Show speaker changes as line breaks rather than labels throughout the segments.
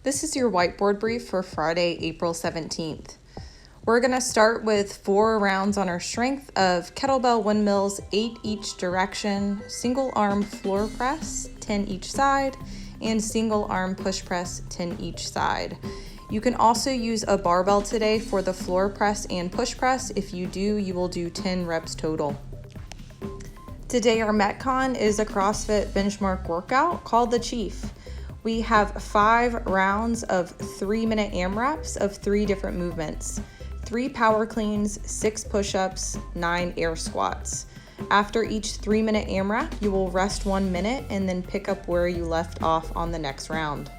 This is your whiteboard brief for Friday, April 17th. We're going to start with 4 rounds on our strength of kettlebell windmills, 8 each direction, single arm floor press, 10 each side, and single arm push press, 10 each side. You can also use a barbell today for the floor press and push press. If you do, you will do 10 reps total. Today our Metcon is a CrossFit benchmark workout called the Chief. We have 5 rounds of 3-minute AMRAPs of 3 different movements, 3 power cleans, 6 push-ups, 9 air squats. After each 3-minute AMRAP, you will rest 1 minute and then pick up where you left off on the next round.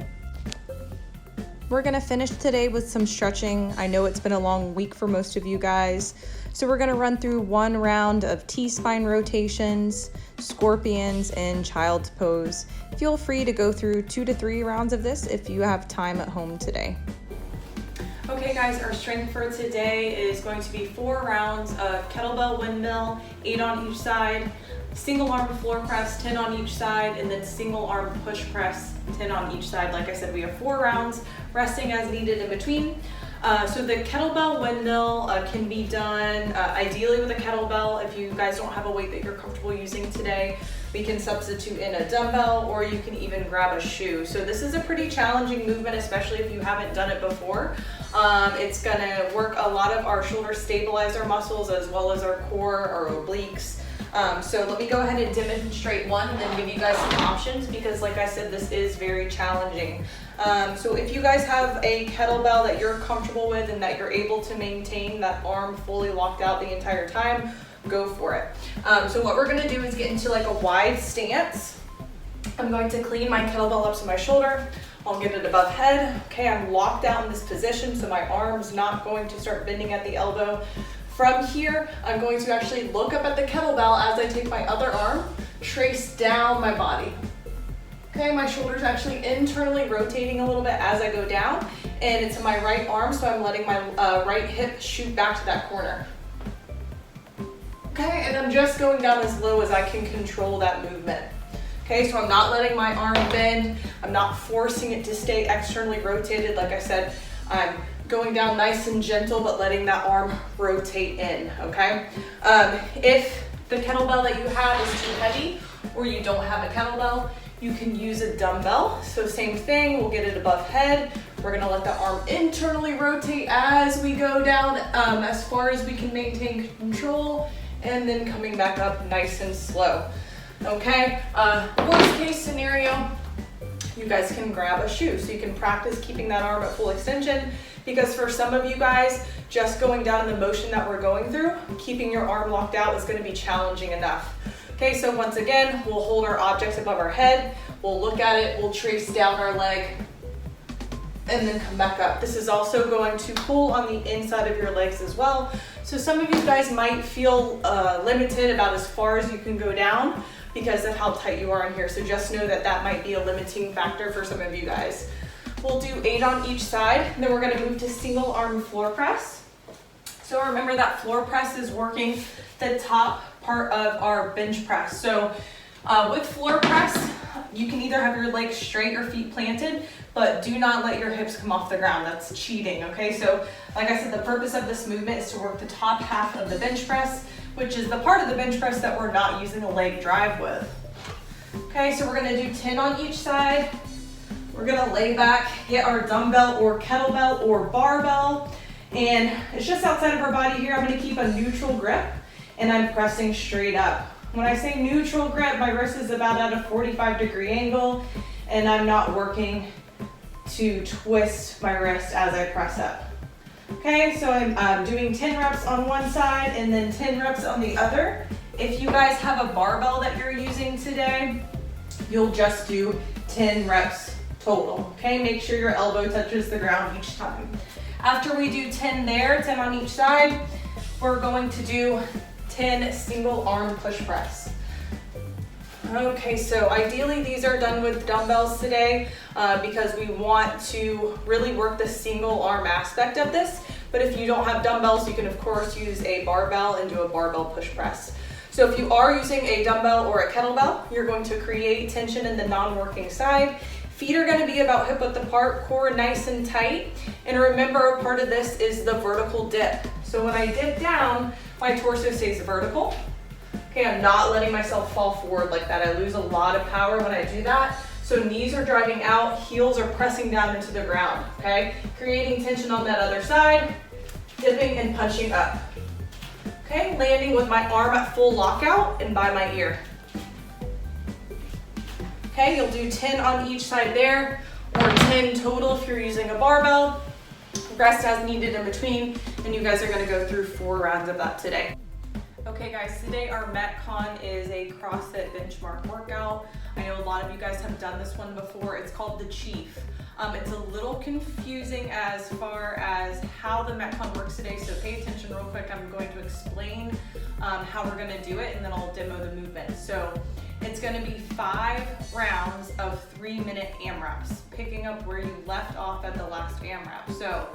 We're gonna finish today with some stretching. I know it's been a long week for most of you guys, so we're gonna run through 1 round of T-spine rotations, scorpions, and child's pose. Feel free to go through 2 to 3 rounds of this if you have time at home today.
Okay guys, our strength for today is going to be 4 rounds of kettlebell windmill, 8 on each side, single arm floor press, 10 on each side, and then single arm push press, 10 on each side. Like I said, we have 4 rounds, resting as needed in between. So the kettlebell windmill can be done ideally with a kettlebell. If you guys don't have a weight that you're comfortable using today, we can substitute in a dumbbell, or you can even grab a shoe. So this is a pretty challenging movement, especially if you haven't done it before. It's gonna work a lot of our shoulder stabilizer muscles as well as our core, our obliques. So let me go ahead and demonstrate one and then give you guys some options, because like I said, this is very challenging. So if you guys have a kettlebell that you're comfortable with and that you're able to maintain that arm fully locked out the entire time, go for it. So what we're gonna do is get into like a wide stance. I'm going to clean my kettlebell up to my shoulder. I'll get it above head. Okay, I'm locked out in this position, so my arm's not going to start bending at the elbow. From here, I'm going to actually look up at the kettlebell as I take my other arm, trace down my body. Okay, my shoulder's actually internally rotating a little bit as I go down, and it's in my right arm, so I'm letting my right hip shoot back to that corner. Okay, and I'm just going down as low as I can control that movement. Okay, so I'm not letting my arm bend. I'm not forcing it to stay externally rotated. Like I said, I'm going down nice and gentle, but letting that arm rotate in, okay? If the kettlebell that you have is too heavy, or you don't have a kettlebell, you can use a dumbbell. So same thing, we'll get it above head. We're gonna let the arm internally rotate as we go down, as far as we can maintain control, and then coming back up nice and slow. Okay, worst case scenario, you guys can grab a shoe so you can practice keeping that arm at full extension, because for some of you guys, just going down in the motion that we're going through, keeping your arm locked out is going to be challenging enough. Okay, so once again, we'll hold our objects above our head, we'll look at it, we'll trace down our leg, and then come back up. This is also going to pull on the inside of your legs as well. So some of you guys might feel limited about as far as you can go down because of how tight you are in here. So just know that that might be a limiting factor for some of you guys. We'll do 8 on each side, and then we're gonna move to single arm floor press. So remember that floor press is working the top part of our bench press. So with floor press, you can either have your legs straight or feet planted, but do not let your hips come off the ground. That's cheating, okay? So like I said, the purpose of this movement is to work the top half of the bench press, which is the part of the bench press that we're not using a leg drive with. Okay, so we're gonna do 10 on each side. We're gonna lay back, get our dumbbell or kettlebell or barbell, and it's just outside of our body here. I'm gonna keep a neutral grip, and I'm pressing straight up. When I say neutral grip, my wrist is about at a 45-degree angle, and I'm not working to twist my wrist as I press up. Okay, so I'm doing 10 reps on one side and then 10 reps on the other. If you guys have a barbell that you're using today, you'll just do 10 reps total. Okay, make sure your elbow touches the ground each time. After we do 10 there, 10 on each side, we're going to do 10 single arm push press. Okay, so ideally these are done with dumbbells today because we want to really work the single arm aspect of this. But if you don't have dumbbells, you can of course use a barbell and do a barbell push press. So if you are using a dumbbell or a kettlebell, you're going to create tension in the non-working side. Feet are gonna be about hip width apart, core nice and tight. And remember, a part of this is the vertical dip. So when I dip down, my torso stays vertical. Okay, I'm not letting myself fall forward like that. I lose a lot of power when I do that. So knees are driving out, heels are pressing down into the ground, okay? Creating tension on that other side, dipping and punching up. Okay, landing with my arm at full lockout and by my ear. Okay, you'll do 10 on each side there, or 10 total if you're using a barbell. Rest as needed in between, and you guys are gonna go through 4 rounds of that today. Okay guys, today our Metcon is a CrossFit benchmark workout. I know a lot of you guys have done this one before. It's called the Chief. It's a little confusing as far as how the Metcon works today, so pay attention real quick. I'm going to explain how we're gonna do it, and then I'll demo the movement. So it's gonna be 5 rounds of 3-minute AMRAPs, picking up where you left off at the last AMRAP. So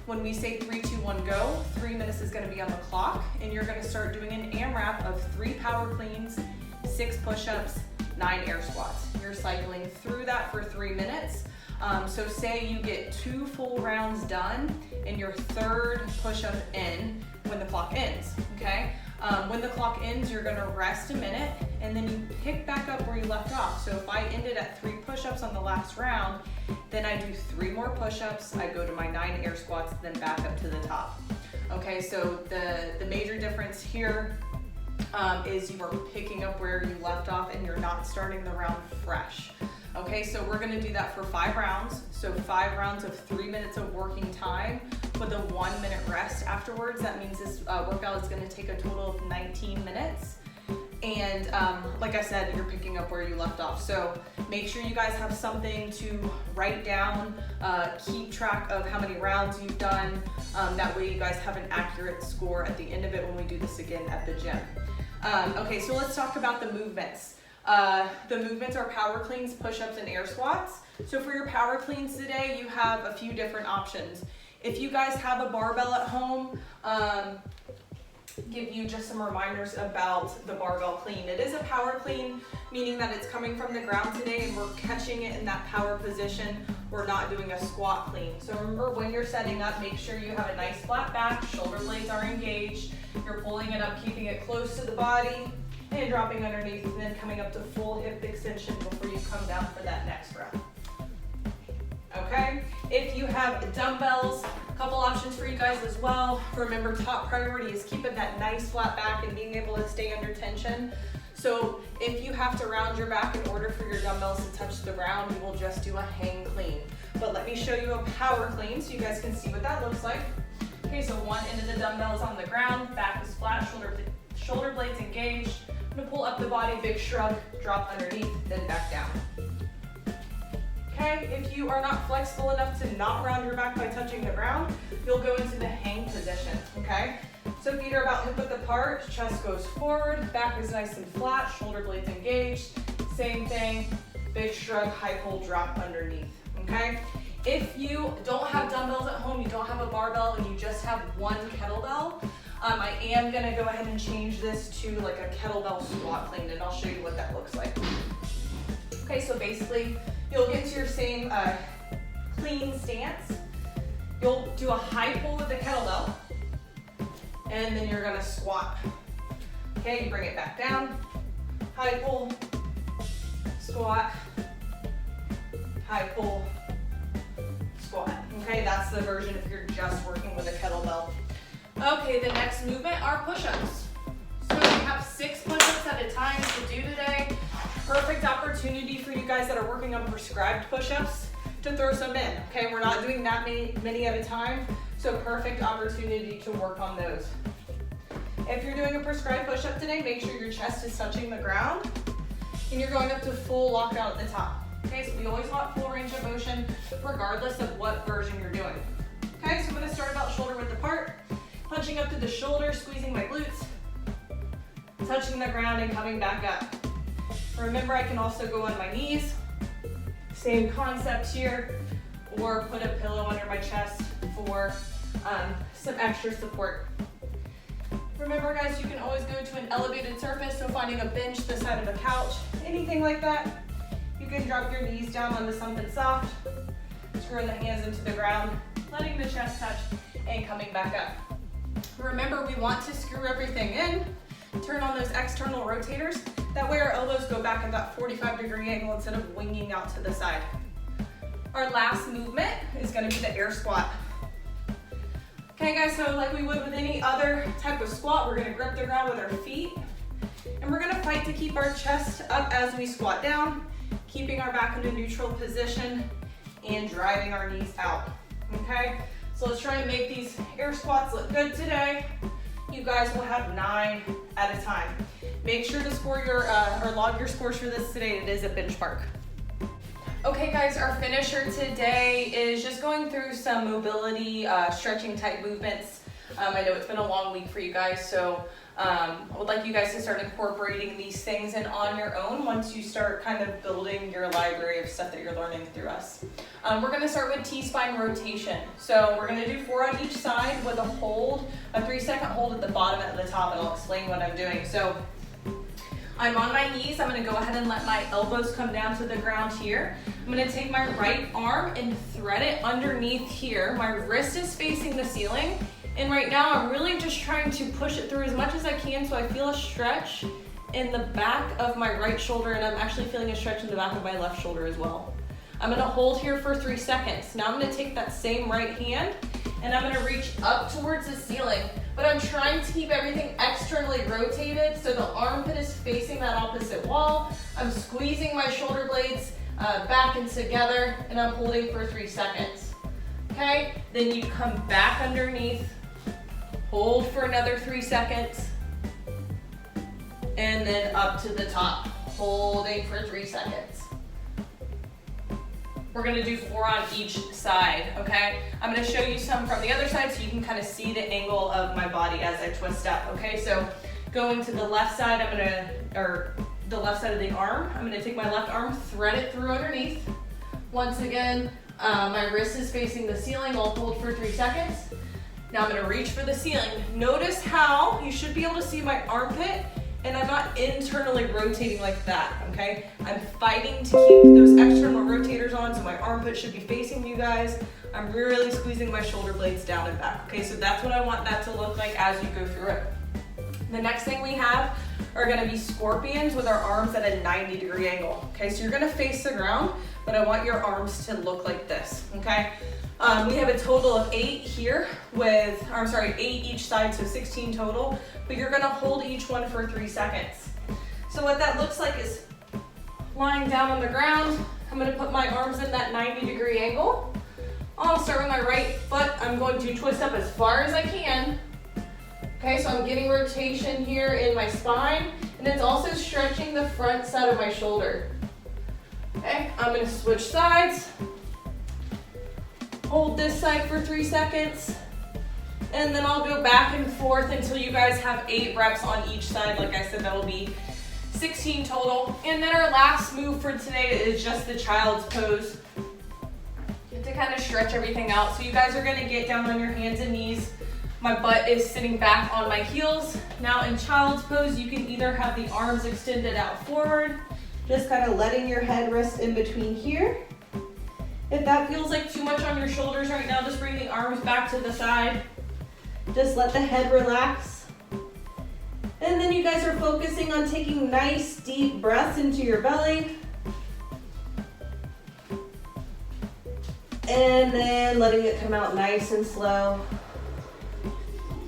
when we say 3, 2, 1, go, 3 minutes is gonna be on the clock, and you're gonna start doing an AMRAP of 3 power cleans, 6 push-ups, 9 air squats. You're cycling through that for 3 minutes. So say you get 2 full rounds done and your 3rd push-up in when the clock ends, okay? When the clock ends, you're gonna rest a minute and then you pick back up where you left off. So if I ended at 3 push-ups on the last round, then I do 3 more push-ups, I go to my 9 air squats, then back up to the top. Okay, so the major difference here is you are picking up where you left off and you're not starting the round fresh. Okay, so we're gonna do that for 5 rounds. So 5 rounds of 3 minutes of working time with a 1-minute rest afterwards. That means this workout is gonna take a total of 19 minutes. And like I said, you're picking up where you left off. So make sure you guys have something to write down, keep track of how many rounds you've done. That way you guys have an accurate score at the end of it when we do this again at the gym. Okay, so let's talk about the movements. The movements are power cleans, push-ups, and air squats. So for your power cleans today, you have a few different options. If you guys have a barbell at home, give you just some reminders about the barbell clean. It is a power clean, meaning that it's coming from the ground today and we're catching it in that power position. We're not doing a squat clean. So remember, when you're setting up, make sure you have a nice flat back, shoulder blades are engaged, you're pulling it up, keeping it close to the body, and dropping underneath, and then coming up to full hip extension before you come down for that next round. Okay, if you have dumbbells, a couple options for you guys as well. Remember, top priority is keeping that nice flat back and being able to stay under tension. So if you have to round your back in order for your dumbbells to touch the ground, you will just do a hang clean. But let me show you a power clean so you guys can see what that looks like. Okay, so one end of the dumbbell is on the ground, back is flat, shoulder blades engaged. I'm gonna pull up the body, big shrug, drop underneath, then back down. Okay, if you are not flexible enough to not round your back by touching the ground, you'll go into the hang position, okay? So feet are about hip width apart, chest goes forward, back is nice and flat, shoulder blades engaged. Same thing, big shrug, high pull, drop underneath, okay? If you don't have dumbbells at home, you don't have a barbell, and you just have one kettlebell, I am gonna go ahead and change this to like a kettlebell squat clean, and I'll show you what that looks like. Okay, so basically, you'll get to your same clean stance. You'll do a high pull with the kettlebell, and then you're gonna squat. Okay, you bring it back down, high pull, squat, high pull, squat. Okay, that's the version if you're just working with a kettlebell. Okay, the next movement are push-ups. So we have 6 push-ups at a time to do today. Perfect opportunity for you guys that are working on prescribed push-ups to throw some in. Okay, we're not doing that many at a time, so perfect opportunity to work on those. If you're doing a prescribed push-up today, make sure your chest is touching the ground and you're going up to full lockout at the top. Okay, so we always want full range of motion regardless of what version you're doing. Okay, so I'm gonna start about shoulder width apart, punching up to the shoulder, squeezing my glutes, touching the ground and coming back up. Remember, I can also go on my knees, same concept here, or put a pillow under my chest for some extra support. Remember guys, you can always go to an elevated surface, so finding a bench, the side of a couch, anything like that. You can drop your knees down onto something soft, screwing the hands into the ground, letting the chest touch, and coming back up. Remember, we want to screw everything in, turn on those external rotators. That way our elbows go back at that 45-degree angle instead of winging out to the side. Our last movement is gonna be the air squat. Okay guys, so like we would with any other type of squat, we're gonna grip the ground with our feet, and we're gonna fight to keep our chest up as we squat down, keeping our back in a neutral position and driving our knees out, okay? So let's try and make these air squats look good today. You guys will have 9 at a time. Make sure to score your, or log your scores for this today. It is a benchmark. Okay guys, our finisher today is just going through some mobility, stretching type movements. I know it's been a long week for you guys, so I would like you guys to start incorporating these things in on your own once you start kind of building your library of stuff that you're learning through us. We're gonna start with T-spine rotation. So we're gonna do 4 on each side with a hold, a 3-second hold at the bottom and at the top, and I'll explain what I'm doing. So I'm on my knees. I'm gonna go ahead and let my elbows come down to the ground here. I'm gonna take my right arm and thread it underneath here. My wrist is facing the ceiling. And right now I'm really just trying to push it through as much as I can so I feel a stretch in the back of my right shoulder, and I'm actually feeling a stretch in the back of my left shoulder as well. I'm gonna hold here for 3 seconds. Now I'm gonna take that same right hand and I'm gonna reach up towards the ceiling, but I'm trying to keep everything externally rotated so the armpit is facing that opposite wall. I'm squeezing my shoulder blades back and together, and I'm holding for 3 seconds. Okay, then you come back underneath, hold for another 3 seconds, and then up to the top, holding for 3 seconds. We're gonna do 4 on each side, okay? I'm gonna show you some from the other side so you can kind of see the angle of my body as I twist up, okay? So going to the left side, the left side of the arm, I'm gonna take my left arm, thread it through underneath. Once again, my wrist is facing the ceiling. I'll hold for 3 seconds. Now I'm gonna reach for the ceiling. Notice how you should be able to see my armpit, and I'm not internally rotating like that, okay? I'm fighting to keep those external rotators on, so my armpit should be facing you guys. I'm really squeezing my shoulder blades down and back, okay? So that's what I want that to look like as you go through it. The next thing we have are gonna be scorpions with our arms at a 90-degree angle, okay? So you're gonna face the ground, but I want your arms to look like this, okay? We have a total of 8 here with, 8 each side, so 16 total, but you're gonna hold each one for 3 seconds. So what that looks like is lying down on the ground. I'm gonna put my arms in that 90-degree angle. I'll start with my right foot. I'm going to twist up as far as I can. Okay, so I'm getting rotation here in my spine, and it's also stretching the front side of my shoulder. Okay, I'm gonna switch sides. Hold this side for 3 seconds, and then I'll go back and forth until you guys have 8 reps on each side. Like I said, that'll be 16 total. And then our last move for today is just the child's pose. You have to kind of stretch everything out. So you guys are gonna get down on your hands and knees. My butt is sitting back on my heels. Now in child's pose, you can either have the arms extended out forward, just kind of letting your head rest in between here. If that feels like too much on your shoulders right now, just bring the arms back to the side. Just let the head relax. And then you guys are focusing on taking nice deep breaths into your belly. And then letting it come out nice and slow.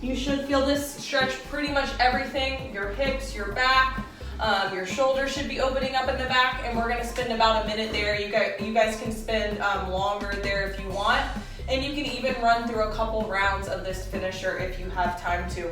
You should feel this stretch pretty much everything, your hips, your back, your shoulders should be opening up in the back, and we're gonna spend about a minute there. You guys can spend longer there if you want, and you can even run through a couple rounds of this finisher if you have time to.